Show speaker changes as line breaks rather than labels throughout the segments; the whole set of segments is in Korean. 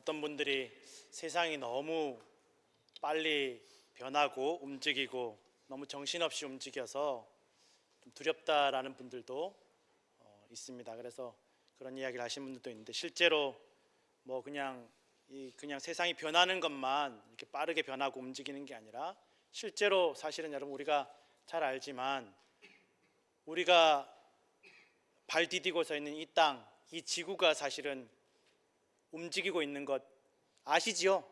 어떤 분들이 세상이 너무 빨리 변하고 움직이고 너무 정신없이 움직여서 좀 두렵다라는 분들도 있습니다. 그래서 그런 이야기를 하신 분들도 있는데, 실제로 뭐 그냥 세상이 변하는 것만 이렇게 빠르게 변하고 움직이는 게 아니라, 실제로 사실은 여러분 우리가 잘 알지만 우리가 발 디디고 서 있는 이 땅, 이 지구가 사실은 움직이고 있는 것 아시지요?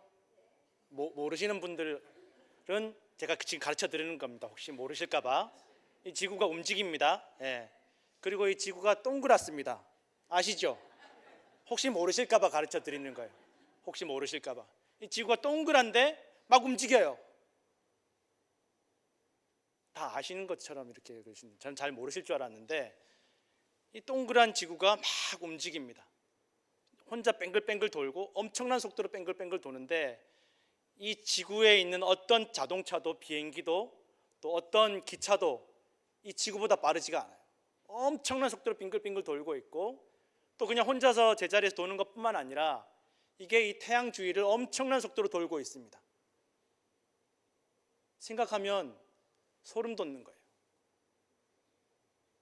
모르시는 분들은 제가 지금 가르쳐 드리는 겁니다. 혹시 모르실까 봐. 이 지구가 움직입니다. 예. 그리고 이 지구가 동그랗습니다. 아시죠? 혹시 모르실까 봐 가르쳐 드리는 거예요. 혹시 모르실까 봐. 이 지구가 동그란데 막 움직여요. 다 아시는 것처럼 이렇게 그러시는, 저는 잘 모르실 줄 알았는데 이 동그란 지구가 막 움직입니다. 혼자 뱅글뱅글 돌고 엄청난 속도로 뱅글뱅글 도는데, 이 지구에 있는 어떤 자동차도 비행기도 또 어떤 기차도 이 지구보다 빠르지가 않아요. 엄청난 속도로 빙글빙글 돌고 있고, 또 그냥 혼자서 제자리에서 도는 것뿐만 아니라 이게 이 태양 주위를 엄청난 속도로 돌고 있습니다. 생각하면 소름 돋는 거예요.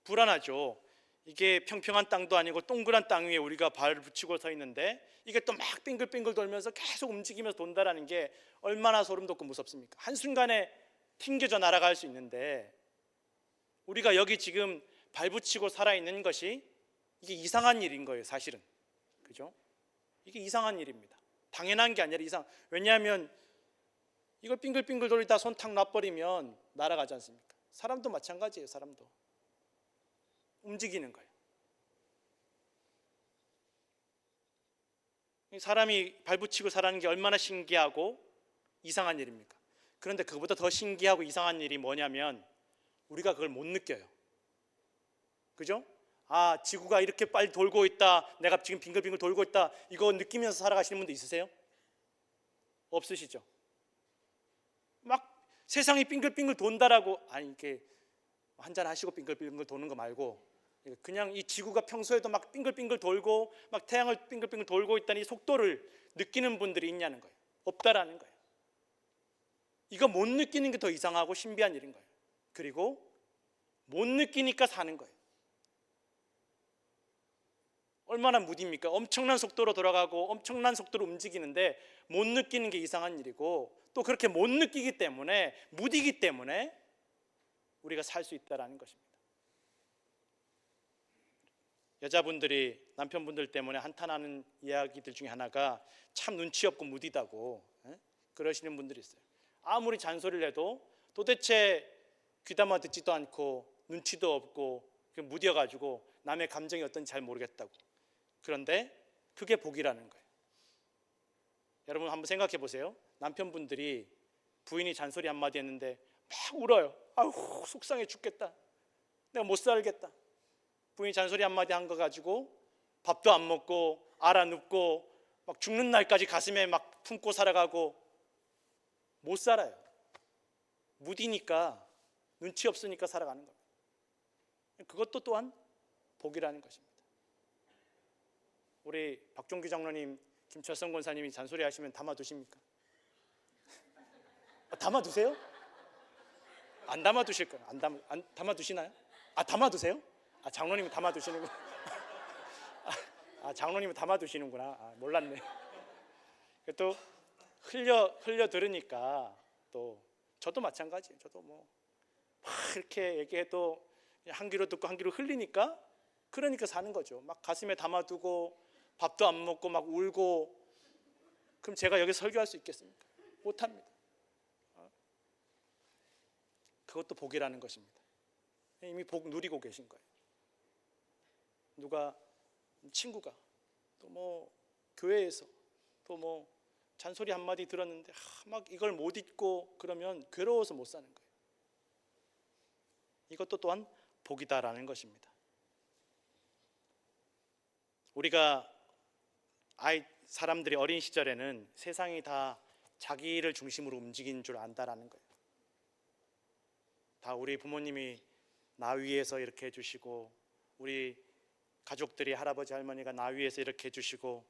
불안하죠. 이게 평평한 땅도 아니고 동그란 땅 위에 우리가 발을 붙이고 서 있는데 이게 또 막 빙글빙글 돌면서 계속 움직이면서 돈다라는 게 얼마나 소름 돋고 무섭습니까? 한순간에 튕겨져 날아갈 수 있는데, 우리가 여기 지금 발 붙이고 살아있는 것이 이게 이상한 일인 거예요, 사실은. 그죠? 이게 이상한 일입니다. 당연한 게 아니라 왜냐하면 이걸 빙글빙글 돌리다 손 탁 놔버리면 날아가지 않습니까? 사람도 마찬가지예요. 사람도 움직이는 거예요. 사람이 발붙이고 살아가는 게 얼마나 신기하고 이상한 일입니까? 그런데 그것보다 더 신기하고 이상한 일이 뭐냐면 우리가 그걸 못 느껴요. 그죠? 아, 지구가 이렇게 빨리 돌고 있다, 내가 지금 빙글빙글 돌고 있다, 이거 느끼면서 살아가시는 분도 있으세요? 없으시죠? 막 세상이 빙글빙글 돈다라고, 아니 이렇게 한잔 하시고 빙글빙글 도는 거 말고, 그냥 이 지구가 평소에도 막 빙글빙글 돌고 막 태양을 빙글빙글 돌고 있다는 이 속도를 느끼는 분들이 있냐는 거예요. 없다라는 거예요. 이거 못 느끼는 게 더 이상하고 신비한 일인 거예요. 그리고 못 느끼니까 사는 거예요. 얼마나 무디입니까? 엄청난 속도로 돌아가고 엄청난 속도로 움직이는데 못 느끼는 게 이상한 일이고, 또 그렇게 못 느끼기 때문에, 무디기 때문에 우리가 살 수 있다는 것입니다. 여자분들이 남편분들 때문에 한탄하는 이야기들 중에 하나가 참 눈치 없고 무디다고 그러시는 분들이 있어요. 아무리 잔소리를 해도 도대체 귀담아 듣지도 않고 눈치도 없고 무뎌가지고 남의 감정이 어떤지 잘 모르겠다고. 그런데 그게 복이라는 거예요. 여러분 한번 생각해 보세요. 남편분들이 부인이 잔소리 한마디 했는데 막 울어요. 아우 속상해 죽겠다, 내가 못 살겠다. 부인이 잔소리 한마디 한 거 가지고 밥도 안 먹고 알아눕고 막 죽는 날까지 가슴에 막 품고 살아가고 못 살아요. 무디니까, 눈치 없으니까 살아가는 겁니다. 그것도 또한 복이라는 것입니다. 우리 박종규 장로님, 김철성 권사님이 잔소리 하시면 담아두십니까? 담아두세요? 안 담아두실 거예요. 안 담아두시나요? 담아두세요? 장로님이 담아두시는구나. 장로님이 담아두시는구나. 몰랐네. 또 흘려 들으니까, 또 저도 마찬가지예요. 저도 뭐 막 이렇게 얘기해도 한 귀로 듣고 한 귀로 흘리니까, 그러니까 사는 거죠. 막 가슴에 담아두고 밥도 안 먹고 막 울고, 그럼 제가 여기 설교할 수 있겠습니까? 못합니다. 그것도 복이라는 것입니다. 이미 복 누리고 계신 거예요. 누가, 친구가 또 뭐 교회에서 또 뭐 잔소리 한마디 들었는데 막 이걸 못 잊고 그러면 괴로워서 못 사는 거예요. 이것도 또한 복이다라는 것입니다. 우리가 사람들이 어린 시절에는 세상이 다 자기를 중심으로 움직이는 줄 안다라는 거예요. 다 우리 부모님이 나 위해서 이렇게 해주시고, 우리 가족들이 할아버지 할머니가 나 위해서 이렇게 해주시고,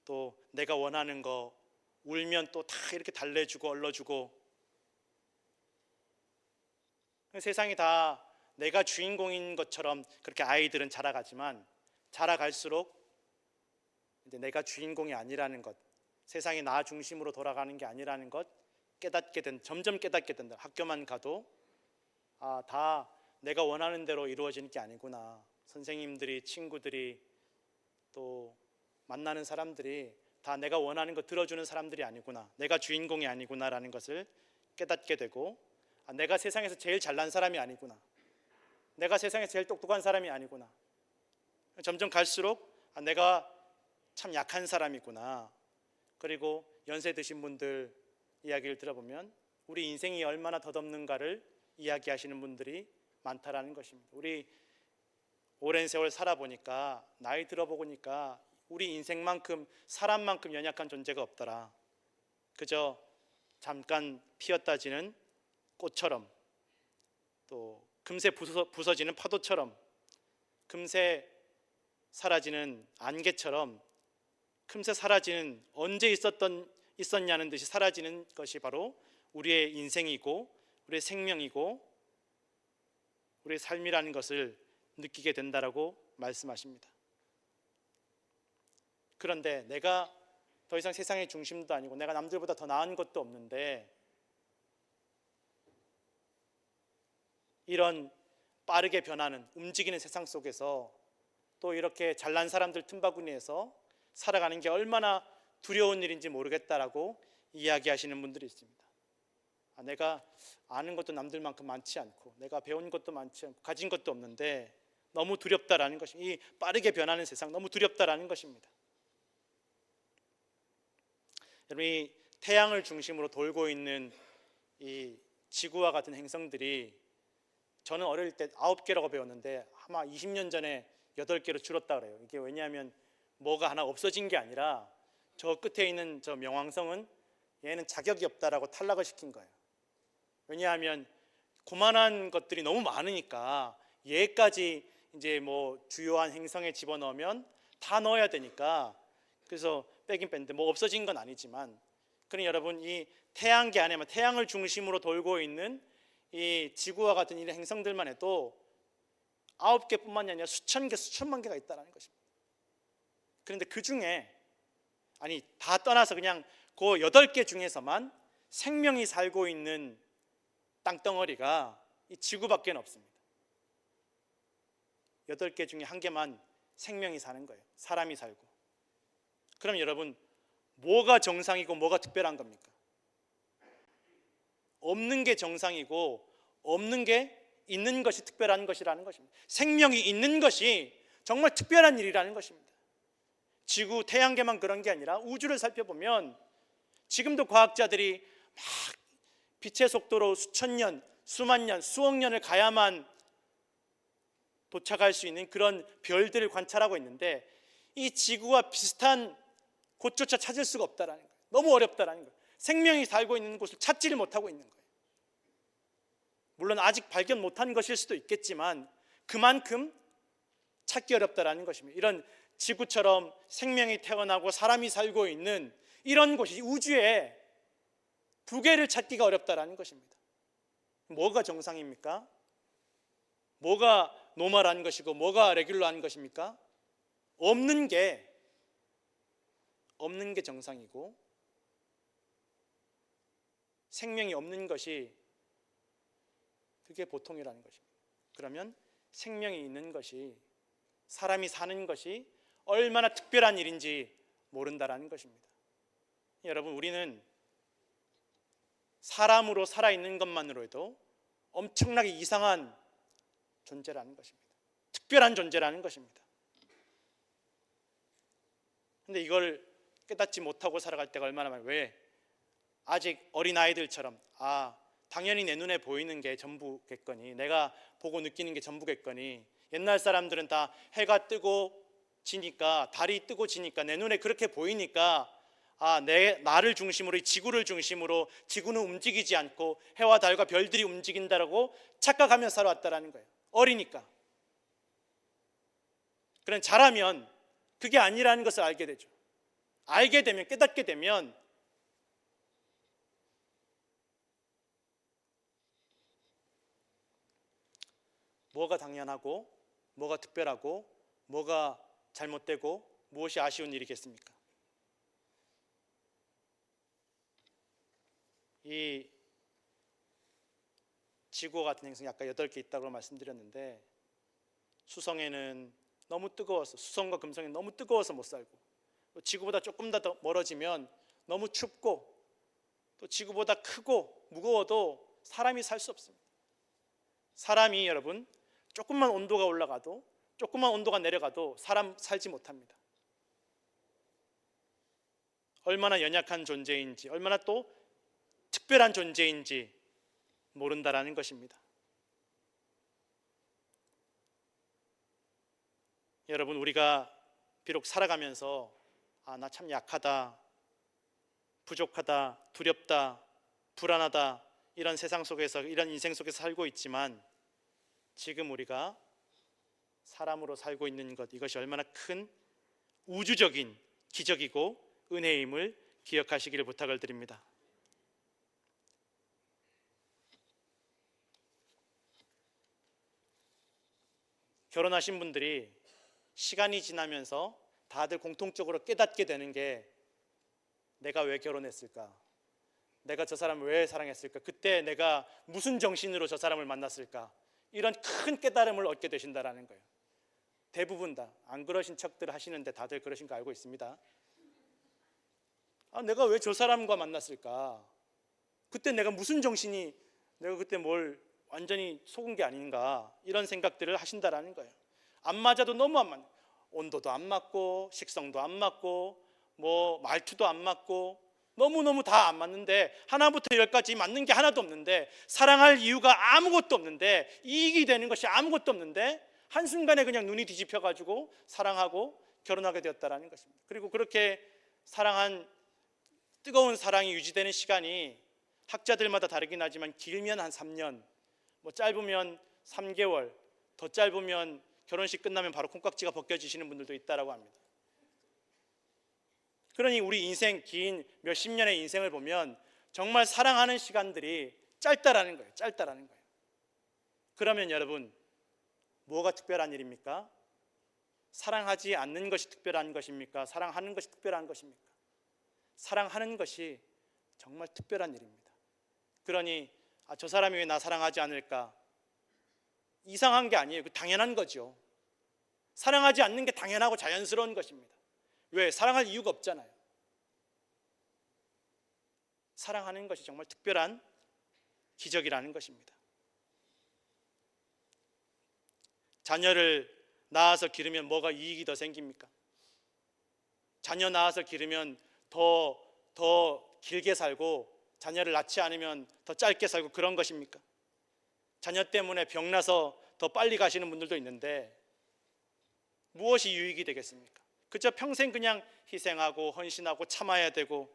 또 내가 원하는 거 울면 또 다 이렇게 달래주고 얼러주고, 세상이 다 내가 주인공인 것처럼 그렇게 아이들은 자라가지만 자라갈수록 이제 내가 주인공이 아니라는 것, 세상이 나 중심으로 돌아가는 게 아니라는 것 점점 깨닫게 된다. 학교만 가도 다 내가 원하는 대로 이루어지는 게 아니구나. 선생님들이, 친구들이, 또 만나는 사람들이 다 내가 원하는 거 들어주는 사람들이 아니구나. 내가 주인공이 아니구나라는 것을 깨닫게 되고, 내가 세상에서 제일 잘난 사람이 아니구나. 내가 세상에서 제일 똑똑한 사람이 아니구나. 점점 갈수록 내가 참 약한 사람이구나. 그리고 연세 드신 분들 이야기를 들어보면 우리 인생이 얼마나 덧없는가를 이야기하시는 분들이 많다라는 것입니다. 우리 오랜 세월 살아보니까, 나이 들어보니까 우리 인생만큼, 사람만큼 연약한 존재가 없더라. 그저 잠깐 피었다 지는 꽃처럼, 또 금세 부서지는 파도처럼, 금세 사라지는 안개처럼, 금세 사라지는, 언제 있었냐는 듯이 사라지는 것이 바로 우리의 인생이고 우리의 생명이고 우리의 삶이라는 것을 느끼게 된다라고 말씀하십니다. 그런데 내가 더 이상 세상의 중심도 아니고 내가 남들보다 더 나은 것도 없는데, 이런 빠르게 변하는, 움직이는 세상 속에서 또 이렇게 잘난 사람들 틈바구니에서 살아가는 게 얼마나 두려운 일인지 모르겠다라고 이야기하시는 분들이 있습니다. 내가 아는 것도 남들만큼 많지 않고, 내가 배운 것도 많지 않고, 가진 것도 없는데 너무 두렵다라는 것입니다. 이 빠르게 변하는 세상, 너무 두렵다라는 것입니다. 여러분, 이 태양을 중심으로 돌고 있는 이 지구와 같은 행성들이, 저는 어릴 때 9개라고 배웠는데 아마 20년 전에 8개로 줄었다 그래요. 이게 왜냐하면 뭐가 하나 없어진 게 아니라 저 끝에 있는 저 명왕성은 얘는 자격이 없다라고 탈락을 시킨 거예요. 왜냐하면 그만한 것들이 너무 많으니까 얘까지 이제 뭐 주요한 행성에 집어넣으면 다 넣어야 되니까, 그래서 빼긴 뺐는데 뭐 없어진 건 아니지만, 그러니 여러분, 이 태양계 안에만, 태양을 중심으로 돌고 있는 이 지구와 같은 이 행성들만 해도 9개뿐만이 아니라 수천 개, 수천만 개가 있다는 것입니다. 그런데 그 중에, 다 떠나서 그냥 그 8개 중에서만 생명이 살고 있는 땅덩어리가 이 지구밖에 없습니다. 8개 중에 1개만 생명이 사는 거예요. 사람이 살고. 그럼 여러분, 뭐가 정상이고 뭐가 특별한 겁니까? 없는 게 정상이고 없는 게 있는 것이 특별한 것이라는 것입니다. 생명이 있는 것이 정말 특별한 일이라는 것입니다. 지구, 태양계만 그런 게 아니라 우주를 살펴보면 지금도 과학자들이 막 빛의 속도로 수천 년, 수만 년, 수억 년을 가야만 도착할 수 있는 그런 별들을 관찰하고 있는데, 이 지구와 비슷한 곳조차 찾을 수가 없다라는 거예요. 너무 어렵다라는 거예요. 생명이 살고 있는 곳을 찾지를 못하고 있는 거예요. 물론 아직 발견 못한 것일 수도 있겠지만 그만큼 찾기 어렵다라는 것입니다. 이런 지구처럼 생명이 태어나고 사람이 살고 있는 이런 곳이 우주에 2개를 찾기가 어렵다라는 것입니다. 뭐가 정상입니까? 뭐가 노멀한 것이고 뭐가 레귤러한 것입니까? 없는 게 정상이고 생명이 없는 것이, 그게 보통이라는 것입니다. 그러면 생명이 있는 것이, 사람이 사는 것이 얼마나 특별한 일인지 모른다라는 것입니다. 여러분, 우리는 사람으로 살아있는 것만으로 해도 엄청나게 이상한 존재라는 것입니다. 특별한 존재라는 것입니다. 그런데 이걸 깨닫지 못하고 살아갈 때가 얼마나 많아요. 왜? 아직 어린아이들처럼 당연히 내 눈에 보이는 게 전부겠거니, 내가 보고 느끼는 게 전부겠거니, 옛날 사람들은 다 해가 뜨고 지니까, 달이 뜨고 지니까, 내 눈에 그렇게 보이니까 나를 중심으로, 이 지구를 중심으로 지구는 움직이지 않고 해와 달과 별들이 움직인다라고 착각하며 살아왔다라는 거예요. 어리니까. 그런 자라면 그게 아니라는 것을 알게 되죠. 알게 되면, 깨닫게 되면 뭐가 당연하고 뭐가 특별하고 뭐가 잘못되고 무엇이 아쉬운 일이겠습니까? 이 지구 같은 행성이 아까 8개 있다고 말씀드렸는데, 수성에는 너무 뜨거워서, 수성과 금성이 너무 뜨거워서 못 살고, 또 지구보다 조금 더 멀어지면 너무 춥고, 또 지구보다 크고 무거워도 사람이 살 수 없습니다. 사람이 여러분 조금만 온도가 올라가도, 조금만 온도가 내려가도 사람 살지 못합니다. 얼마나 연약한 존재인지, 얼마나 또 특별한 존재인지 모른다라는 것입니다. 여러분, 우리가 비록 살아가면서 나 참 약하다, 부족하다, 두렵다, 불안하다, 이런 세상 속에서, 이런 인생 속에서 살고 있지만, 지금 우리가 사람으로 살고 있는 것, 이것이 얼마나 큰 우주적인 기적이고 은혜임을 기억하시기를 부탁을 드립니다. 결혼하신 분들이 시간이 지나면서 다들 공통적으로 깨닫게 되는 게, 내가 왜 결혼했을까? 내가 저 사람을 왜 사랑했을까? 그때 내가 무슨 정신으로 저 사람을 만났을까? 이런 큰 깨달음을 얻게 되신다라는 거예요. 대부분 다, 안 그러신 척들 하시는데 다들 그러신 거 알고 있습니다. 내가 왜 저 사람과 만났을까? 그때 내가 무슨 정신이, 내가 그때 뭘 완전히 속은 게 아닌가, 이런 생각들을 하신다라는 거예요. 안 맞아도 너무 안 맞는, 온도도 안 맞고 식성도 안 맞고 뭐 말투도 안 맞고 너무너무 다 안 맞는데, 하나부터 열까지 맞는 게 하나도 없는데, 사랑할 이유가 아무것도 없는데, 이익이 되는 것이 아무것도 없는데, 한순간에 그냥 눈이 뒤집혀가지고 사랑하고 결혼하게 되었다라는 것입니다. 그리고 그렇게 사랑한, 뜨거운 사랑이 유지되는 시간이 학자들마다 다르긴 하지만, 길면 한 3년, 뭐 짧으면 3개월, 더 짧으면 결혼식 끝나면 바로 콩깍지가 벗겨지시는 분들도 있다라고 합니다. 그러니 우리 인생, 긴 몇십 년의 인생을 보면 정말 사랑하는 시간들이 짧다라는 거예요. 짧다라는 거예요. 그러면 여러분, 뭐가 특별한 일입니까? 사랑하지 않는 것이 특별한 것입니까? 사랑하는 것이 특별한 것입니까? 사랑하는 것이 정말 특별한 일입니다. 그러니 저 사람이 왜 나 사랑하지 않을까? 이상한 게 아니에요. 당연한 거죠. 사랑하지 않는 게 당연하고 자연스러운 것입니다. 왜? 사랑할 이유가 없잖아요. 사랑하는 것이 정말 특별한 기적이라는 것입니다. 자녀를 낳아서 기르면 뭐가 이익이 더 생깁니까? 자녀 낳아서 기르면 더 길게 살고, 자녀를 낳지 않으면 더 짧게 살고, 그런 것입니까? 자녀 때문에 병나서 더 빨리 가시는 분들도 있는데 무엇이 유익이 되겠습니까? 그저 평생 그냥 희생하고 헌신하고 참아야 되고,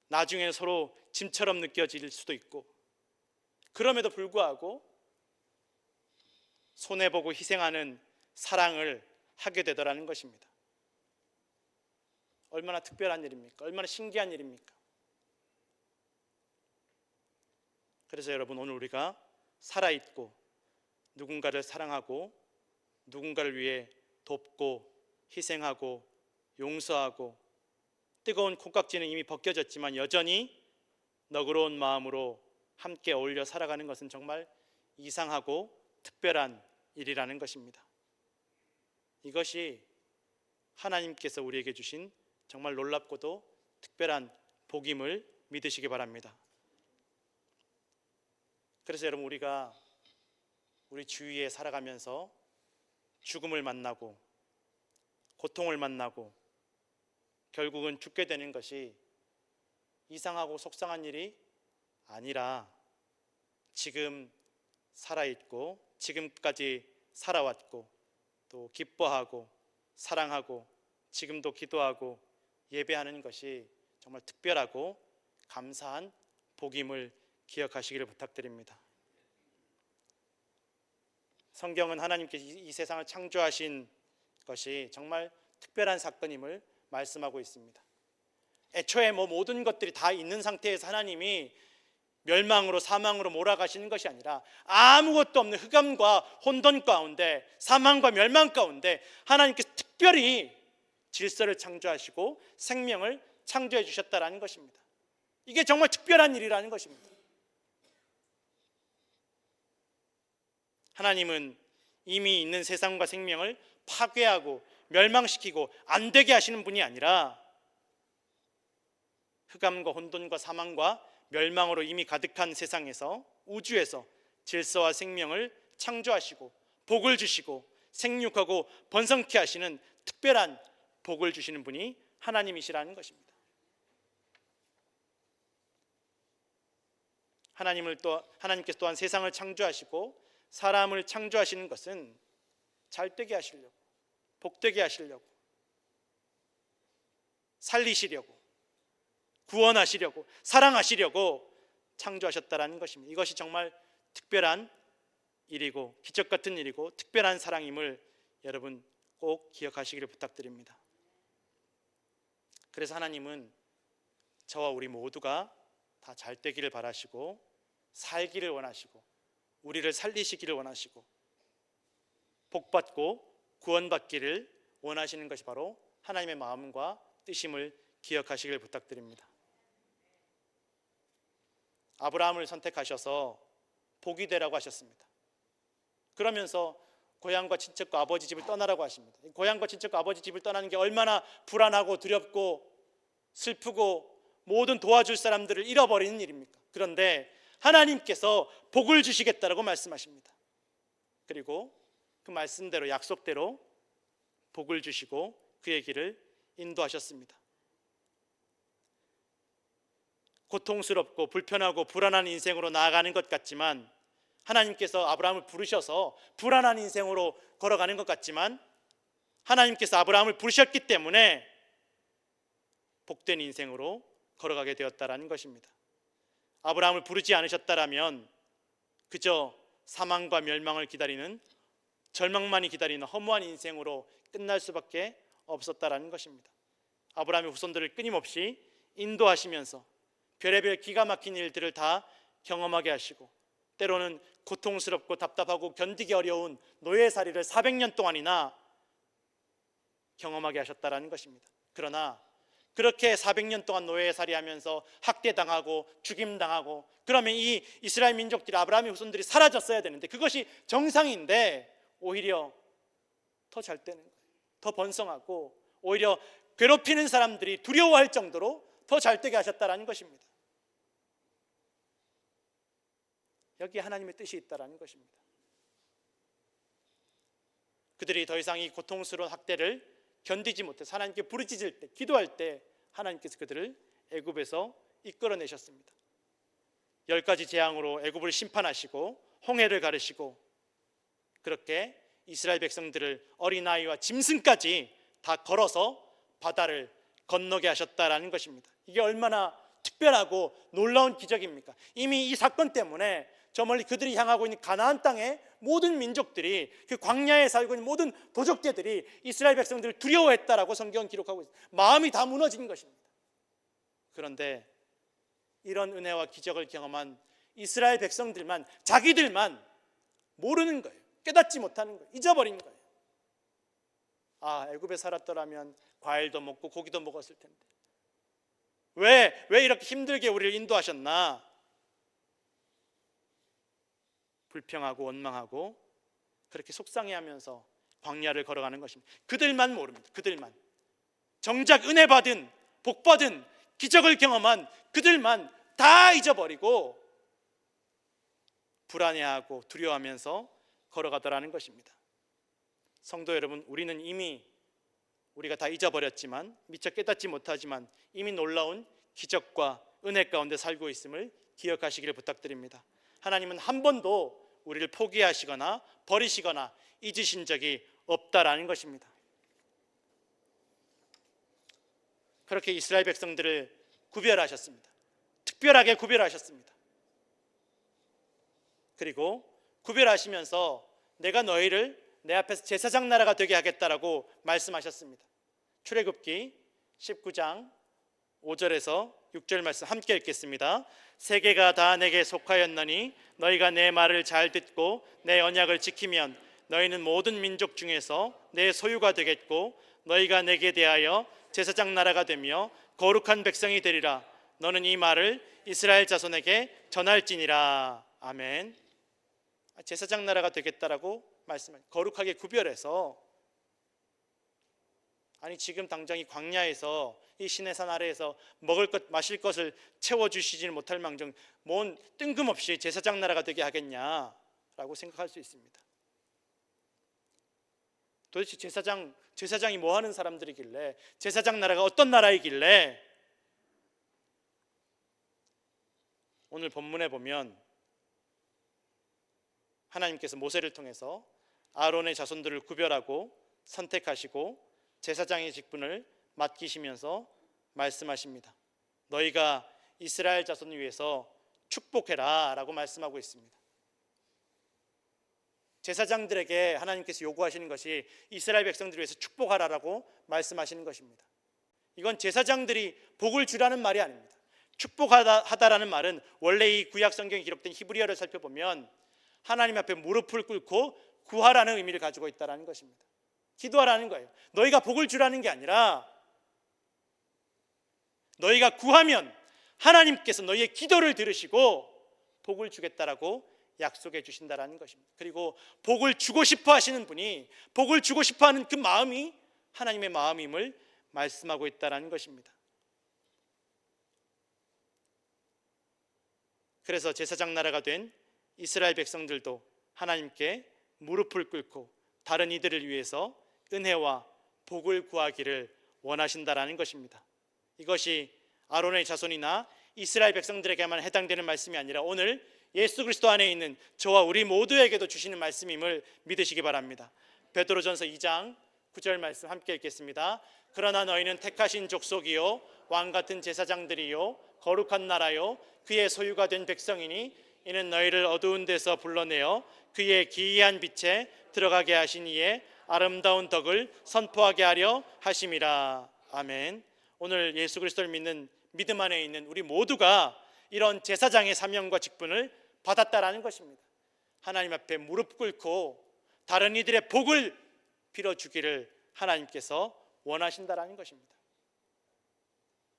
나중에 서로 짐처럼 느껴질 수도 있고, 그럼에도 불구하고 손해보고 희생하는 사랑을 하게 되더라는 것입니다. 얼마나 특별한 일입니까? 얼마나 신기한 일입니까? 그래서 여러분, 오늘 우리가 살아있고 누군가를 사랑하고 누군가를 위해 돕고 희생하고 용서하고, 뜨거운 콩깍지는 이미 벗겨졌지만 여전히 너그러운 마음으로 함께 어울려 살아가는 것은 정말 이상하고 특별한 일이라는 것입니다. 이것이 하나님께서 우리에게 주신 정말 놀랍고도 특별한 복임을 믿으시기 바랍니다. 그래서 여러분, 우리가 우리 주위에 살아가면서 죽음을 만나고 고통을 만나고 결국은 죽게 되는 것이 이상하고 속상한 일이 아니라, 지금 살아있고 지금까지 살아왔고 또 기뻐하고 사랑하고 지금도 기도하고 예배하는 것이 정말 특별하고 감사한 복임을 기억하시기를 부탁드립니다. 성경은 하나님께서 이 세상을 창조하신 것이 정말 특별한 사건임을 말씀하고 있습니다. 애초에 모든 것들이 다 있는 상태에서 하나님이 멸망으로 사망으로 몰아가시는 것이 아니라 아무것도 없는 흑암과 혼돈 가운데 사망과 멸망 가운데 하나님께서 특별히 질서를 창조하시고 생명을 창조해 주셨다라는 것입니다. 이게 정말 특별한 일이라는 것입니다. 하나님은 이미 있는 세상과 생명을 파괴하고 멸망시키고 안 되게 하시는 분이 아니라 흑암과 혼돈과 사망과 멸망으로 이미 가득한 세상에서, 우주에서 질서와 생명을 창조하시고 복을 주시고 생육하고 번성케 하시는 특별한 복을 주시는 분이 하나님이시라는 것입니다. 하나님께서 또한 세상을 창조하시고 사람을 창조하시는 것은 잘되게 하시려고, 복되게 하시려고, 살리시려고, 구원하시려고, 사랑하시려고 창조하셨다라는 것입니다. 이것이 정말 특별한 일이고 기적 같은 일이고 특별한 사랑임을 여러분 꼭 기억하시기를 부탁드립니다. 그래서 하나님은 저와 우리 모두가 다 잘되기를 바라시고 살기를 원하시고 우리를 살리시기를 원하시고 복받고 구원받기를 원하시는 것이 바로 하나님의 마음과 뜻임을 기억하시길 부탁드립니다. 아브라함을 선택하셔서 복이 되라고 하셨습니다. 그러면서 고향과 친척과 아버지 집을 떠나라고 하십니다. 고향과 친척과 아버지 집을 떠나는 게 얼마나 불안하고 두렵고 슬프고 모든 도와줄 사람들을 잃어버리는 일입니까? 그런데 하나님께서 복을 주시겠다라고 말씀하십니다. 그리고 그 말씀대로 약속대로 복을 주시고 그의 길을 인도하셨습니다. 고통스럽고 불편하고 불안한 인생으로 나아가는 것 같지만 하나님께서 아브라함을 부르셔서 불안한 인생으로 걸어가는 것 같지만 하나님께서 아브라함을 부르셨기 때문에 복된 인생으로 걸어가게 되었다라는 것입니다. 아브라함을 부르지 않으셨다라면 그저 사망과 멸망을 기다리는, 절망만이 기다리는 허무한 인생으로 끝날 수밖에 없었다라는 것입니다. 아브라함의 후손들을 끊임없이 인도하시면서 별의별 기가 막힌 일들을 다 경험하게 하시고 때로는 고통스럽고 답답하고 견디기 어려운 노예살이를 400년 동안이나 경험하게 하셨다라는 것입니다. 그러나 그렇게 400년 동안 노예살이하면서 학대당하고 죽임당하고 그러면 이 이스라엘 민족들이, 아브라함의 후손들이 사라졌어야 되는데 그것이 정상인데 오히려 더 잘 되는 거예요. 더 번성하고 오히려 괴롭히는 사람들이 두려워할 정도로 더 잘 되게 하셨다라는 것입니다. 여기에 하나님의 뜻이 있다라는 것입니다. 그들이 더 이상 이 고통스러운 학대를 견디지 못해서 하나님께 부르짖을 때, 기도할 때 하나님께서 그들을 애굽에서 이끌어내셨습니다. 10가지 재앙으로 애굽을 심판하시고 홍해를 가르시고 그렇게 이스라엘 백성들을 어린아이와 짐승까지 다 걸어서 바다를 건너게 하셨다라는 것입니다. 이게 얼마나 특별하고 놀라운 기적입니까? 이미 이 사건 때문에 저 멀리 그들이 향하고 있는 가나안 땅의 모든 민족들이, 그 광야에 살고 있는 모든 도적제들이 이스라엘 백성들을 두려워했다라고 성경은 기록하고 있습니다. 마음이 다 무너진 것입니다. 그런데 이런 은혜와 기적을 경험한 이스라엘 백성들만, 자기들만 모르는 거예요. 깨닫지 못하는 거예요. 잊어버린 거예요. 아, 애굽에 살았더라면 과일도 먹고 고기도 먹었을 텐데 왜 이렇게 힘들게 우리를 인도하셨나? 불평하고 원망하고 그렇게 속상해하면서 광야를 걸어가는 것입니다. 그들만 모릅니다. 그들만. 정작 은혜 받은, 복 받은, 기적을 경험한 그들만 다 잊어버리고 불안해하고 두려워하면서 걸어가더라는 것입니다. 성도 여러분, 우리는 이미 우리가 다 잊어버렸지만, 미처 깨닫지 못하지만 이미 놀라운 기적과 은혜 가운데 살고 있음을 기억하시기를 부탁드립니다. 하나님은 한 번도 우리를 포기하시거나 버리시거나 잊으신 적이 없다라는 것입니다. 그렇게 이스라엘 백성들을 구별하셨습니다. 특별하게 구별하셨습니다. 그리고 구별하시면서 내가 너희를 내 앞에서 제사장 나라가 되게 하겠다라고 말씀하셨습니다. 출애굽기 19장 5절에서 6절 말씀 함께 읽겠습니다. 세계가 다 내게 속하였느니 너희가 내 말을 잘 듣고 내 언약을 지키면 너희는 모든 민족 중에서 내 소유가 되겠고 너희가 내게 대하여 제사장 나라가 되며 거룩한 백성이 되리라. 너는 이 말을 이스라엘 자손에게 전할지니라. 아멘. 제사장 나라가 되겠다라고 말씀을 거룩하게 구별해서, 아니 지금 당장 이 광야에서 이 시내산 아래에서 먹을 것 마실 것을 채워주시지는 못할 망정 뭔 뜬금없이 제사장 나라가 되게 하겠냐라고 생각할 수 있습니다. 도대체 제사장이 뭐 하는 사람들이길래, 제사장 나라가 어떤 나라이길래? 오늘 본문에 보면 하나님께서 모세를 통해서 아론의 자손들을 구별하고 선택하시고 제사장의 직분을 맡기시면서 말씀하십니다. 너희가 이스라엘 자손을 위해서 축복해라 라고 말씀하고 있습니다. 제사장들에게 하나님께서 요구하시는 것이 이스라엘 백성들을 위해서 축복하라라고 말씀하시는 것입니다. 이건 제사장들이 복을 주라는 말이 아닙니다. 축복하다라는 말은 원래 이 구약 성경에 기록된 히브리어를 살펴보면 하나님 앞에 무릎을 꿇고 구하라는 의미를 가지고 있다는 것입니다. 기도하라는 거예요. 너희가 복을 주라는 게 아니라 너희가 구하면 하나님께서 너희의 기도를 들으시고 복을 주겠다라고 약속해 주신다라는 것입니다. 그리고 복을 주고 싶어 하시는 분이, 복을 주고 싶어 하는 그 마음이 하나님의 마음임을 말씀하고 있다라는 것입니다. 그래서 제사장 나라가 된 이스라엘 백성들도 하나님께 무릎을 꿇고 다른 이들을 위해서 은혜와 복을 구하기를 원하신다라는 것입니다. 이것이 아론의 자손이나 이스라엘 백성들에게만 해당되는 말씀이 아니라 오늘 예수 그리스도 안에 있는 저와 우리 모두에게도 주시는 말씀임을 믿으시기 바랍니다. 베드로전서 2장 9절 말씀 함께 읽겠습니다. 그러나 너희는 택하신 족속이요 왕같은 제사장들이요 거룩한 나라요 그의 소유가 된 백성이니 이는 너희를 어두운 데서 불러내어 그의 기이한 빛에 들어가게 하신 이의 아름다운 덕을 선포하게 하려 하심이라. 아멘. 오늘 예수 그리스도를 믿는 믿음 안에 있는 우리 모두가 이런 제사장의 사명과 직분을 받았다라는 것입니다. 하나님 앞에 무릎 꿇고 다른 이들의 복을 빌어주기를 하나님께서 원하신다라는 것입니다.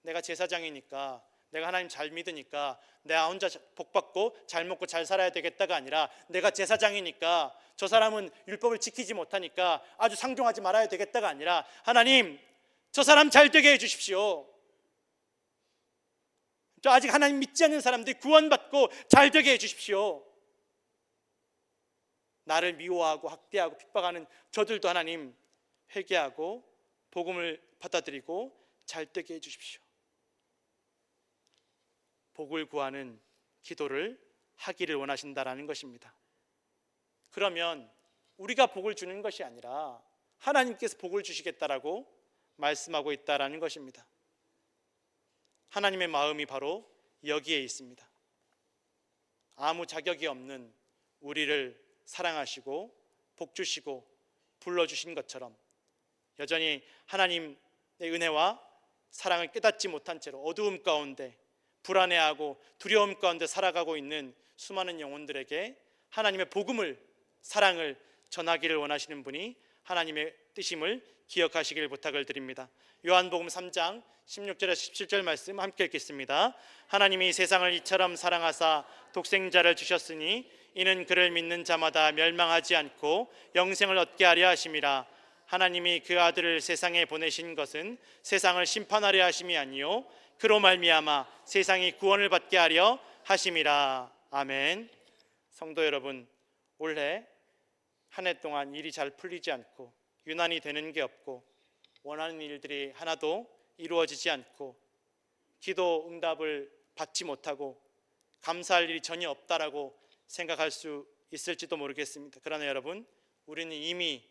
내가 제사장이니까, 내가 하나님 잘 믿으니까 내가 혼자 복받고 잘 먹고 잘 살아야 되겠다가 아니라, 내가 제사장이니까 저 사람은 율법을 지키지 못하니까 아주 상종하지 말아야 되겠다가 아니라, 하나님 저 사람 잘 되게 해주십시오. 저 아직 하나님 믿지 않는 사람들이 구원받고 잘 되게 해주십시오. 나를 미워하고 학대하고 핍박하는 저들도 하나님 회개하고 복음을 받아들이고 잘 되게 해주십시오. 복을 구하는 기도를 하기를 원하신다라는 것입니다. 그러면 우리가 복을 주는 것이 아니라 하나님께서 복을 주시겠다라고 말씀하고 있다라는 것입니다. 하나님의 마음이 바로 여기에 있습니다. 아무 자격이 없는 우리를 사랑하시고 복 주시고 불러주신 것처럼 여전히 하나님의 은혜와 사랑을 깨닫지 못한 채로 어두움 가운데 불안해하고 두려움 가운데 살아가고 있는 수많은 영혼들에게 하나님의 복음을, 사랑을 전하기를 원하시는 분이 하나님의 뜻임을 기억하시길 부탁을 드립니다. 요한복음 3장 16절에서 17절 말씀 함께 읽겠습니다. 하나님이 세상을 이처럼 사랑하사 독생자를 주셨으니 이는 그를 믿는 자마다 멸망하지 않고 영생을 얻게 하려 하심이라. 하나님이 그 아들을 세상에 보내신 것은 세상을 심판하려 하심이 아니요 그로 말미암아 세상이 구원을 받게 하려 하심이라. 아멘. 성도 여러분, 올해 한 해 동안 일이 잘 풀리지 않고 유난히 되는 게 없고 원하는 일들이 하나도 이루어지지 않고 기도 응답을 받지 못하고 감사할 일이 전혀 없다라고 생각할 수 있을지도 모르겠습니다. 그러나 여러분, 우리는 이미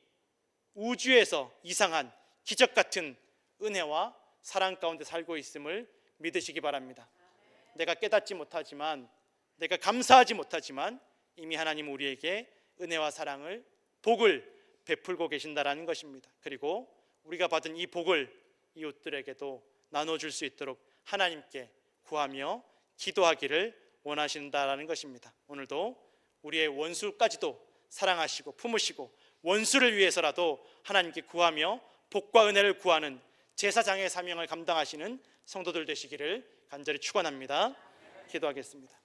우주에서 이상한 기적 같은 은혜와 사랑 가운데 살고 있음을 믿으시기 바랍니다. 내가 깨닫지 못하지만, 내가 감사하지 못하지만 이미 하나님 우리에게 은혜와 사랑을, 복을 베풀고 계신다라는 것입니다. 그리고 우리가 받은 이 복을 이웃들에게도 나눠줄 수 있도록 하나님께 구하며 기도하기를 원하신다라는 것입니다. 오늘도 우리의 원수까지도 사랑하시고 품으시고 원수를 위해서라도 하나님께 구하며 복과 은혜를 구하는 제사장의 사명을 감당하시는 성도들 되시기를 간절히 축원합니다. 기도하겠습니다.